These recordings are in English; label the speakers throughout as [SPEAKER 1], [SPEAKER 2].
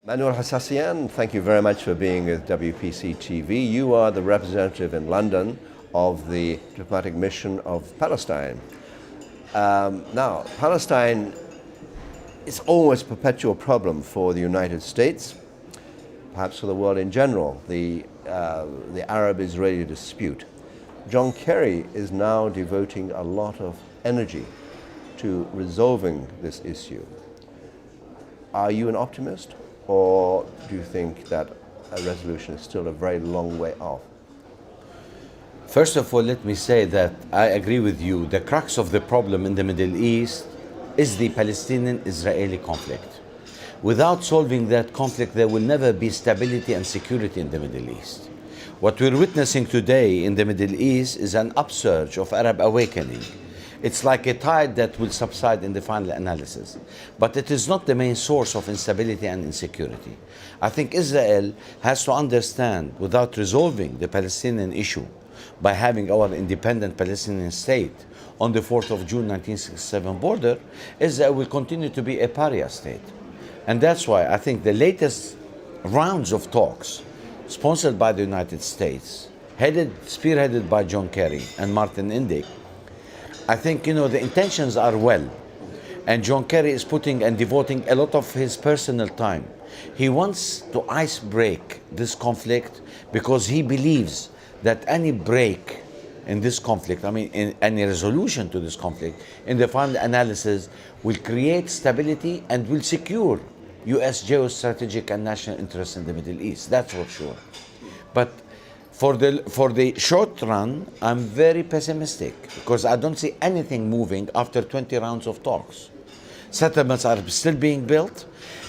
[SPEAKER 1] Manuel HASSASSIAN, thank you very much for being with WPC TV. You are the representative in London of the diplomatic mission of Palestine. Now, Palestine is always a perpetual problem for the United States, perhaps for the world in general, the Arab-Israeli dispute. John Kerry is now devoting a lot of energy to resolving this issue. Are you an optimist? Or do you think that a resolution is still a very long way off?
[SPEAKER 2] First of all, let me say that I agree with you. The crux of the problem in the Middle East is the Palestinian-Israeli conflict. Without solving that conflict, there will never be stability and security in the Middle East. What we're witnessing today in the Middle East is an upsurge of Arab awakening. It's like a tide that will subside in the final analysis. But it is not the main source of instability and insecurity. I think Israel has to understand, without resolving the Palestinian issue, by having our independent Palestinian state on the 4th of June 1967 border, Israel will continue to be a pariah state. And that's why I think the latest rounds of talks, sponsored by the United States, spearheaded by John Kerry and Martin Indyk, I think, the intentions are well. And John Kerry is putting and devoting a lot of his personal time. He wants to ice break this conflict because he believes that any break in this conflict, in any resolution to this conflict, in the final analysis, will create stability and will secure U.S. geostrategic and national interests in the Middle East. That's for sure. But for the short run, I'm very pessimistic because I don't see anything moving after 20 rounds of talks. Settlements are still being built.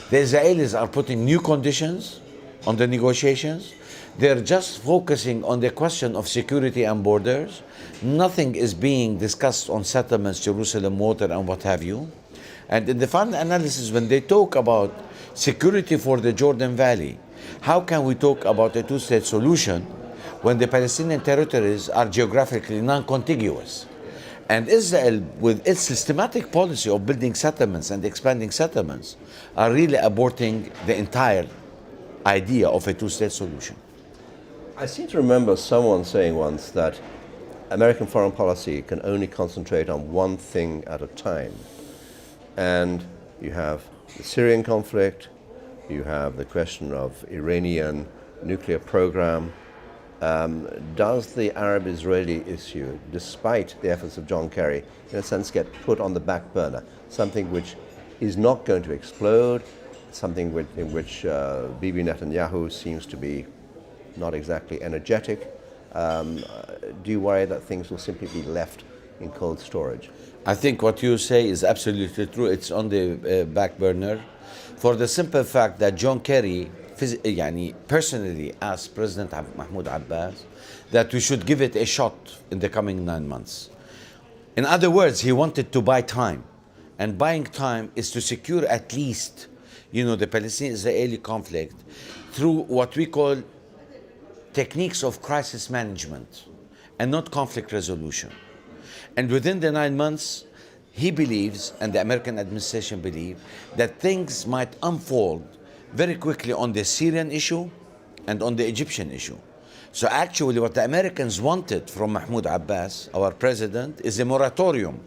[SPEAKER 2] The Israelis are putting new conditions on the negotiations. They're just focusing on the question of security and borders. Nothing is being discussed on settlements, Jerusalem, water, and what have you. And in the final analysis, when they talk about security for the Jordan Valley, how can we talk about a two-state solution when the Palestinian territories are geographically non-contiguous? And Israel, with its systematic policy of building settlements and expanding settlements, are really aborting the entire idea of a two-state solution.
[SPEAKER 1] I seem to remember someone saying once that American foreign policy can only concentrate on one thing at a time. And you have the Syrian conflict, you have the question of Iranian nuclear program. Does the Arab-Israeli issue, despite the efforts of John Kerry, in a sense get put on the back burner? Something which is not going to explode, something in which Bibi Netanyahu seems to be not exactly energetic. Do you worry that things will simply be left in cold storage?
[SPEAKER 2] I think what you say is absolutely true. It's on the back burner for the simple fact that John Kerry personally asked President Mahmoud Abbas that we should give it a shot in the coming 9 months. In other words, he wanted to buy time. And buying time is to secure at least, the Palestinian-Israeli conflict through what we call techniques of crisis management and not conflict resolution. And within the 9 months, he believes, and the American administration believes, that things might unfold very quickly on the Syrian issue and on the Egyptian issue. So actually what the Americans wanted from Mahmoud Abbas, our president, is a moratorium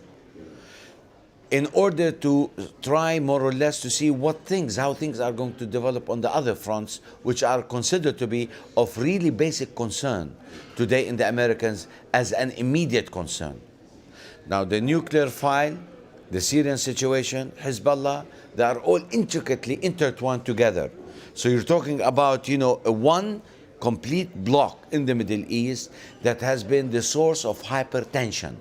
[SPEAKER 2] in order to try more or less to see how things are going to develop on the other fronts, which are considered to be of really basic concern today in the Americans as an immediate concern. Now the nuclear file, the Syrian situation, Hezbollah, they are all intricately intertwined together. So you're talking about, one complete block in the Middle East that has been the source of hypertension.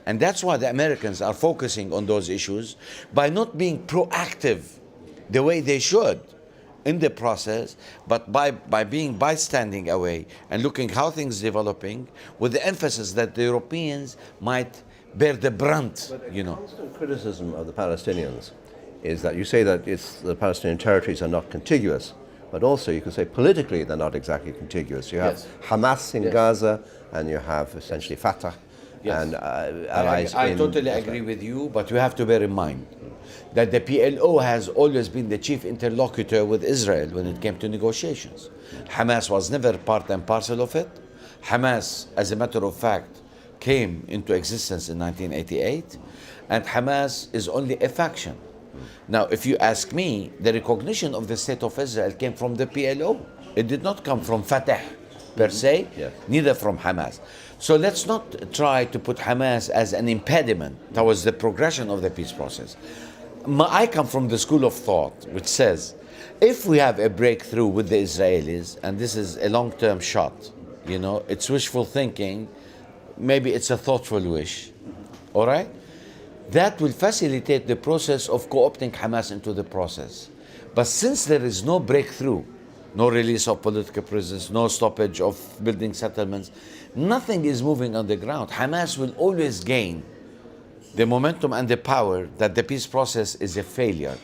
[SPEAKER 2] And that's why the Americans are focusing on those issues by not being proactive the way they should in the process, but by being bystanding away and looking how things are developing with the emphasis that the Europeans might bear the brunt,
[SPEAKER 1] But a constant criticism of the Palestinians is that you say that the Palestinian territories are not contiguous, but also you could say politically they're not exactly contiguous. You have Hamas in Gaza, and you have essentially Fatah and allies.
[SPEAKER 2] I totally agree with you, but you have to bear in mind that the PLO has always been the chief interlocutor with Israel when it came to negotiations. Hamas was never part and parcel of it. Hamas, as a matter of fact, came into existence in 1988, and Hamas is only a faction. Now, if you ask me, the recognition of the state of Israel came from the PLO. It did not come from Fatah per se,
[SPEAKER 1] Yes.
[SPEAKER 2] neither from Hamas. So let's not try to put Hamas as an impediment towards the progression of the peace process. I come from the school of thought which says, if we have a breakthrough with the Israelis, and this is a long-term shot, it's wishful thinking, maybe it's a thoughtful wish, all right? That will facilitate the process of co-opting Hamas into the process. But since there is no breakthrough, no release of political prisoners, no stoppage of building settlements, nothing is moving on the ground. Hamas will always gain the momentum and the power that the peace process is a failure.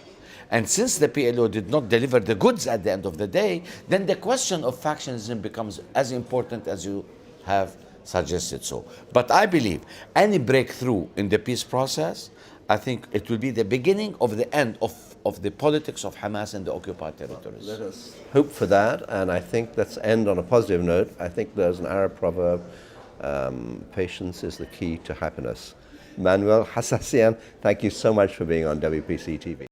[SPEAKER 2] And since the PLO did not deliver the goods at the end of the day, then the question of factionism becomes as important as you have suggested so. But I believe any breakthrough in the peace process, I think it will be the beginning of the end of the politics of Hamas and the occupied territories.
[SPEAKER 1] Let us hope for that, and I think let's end on a positive note. I think there's an Arab proverb, patience is the key to happiness. Manuel HASSASSIAN, thank you so much for being on WPC TV.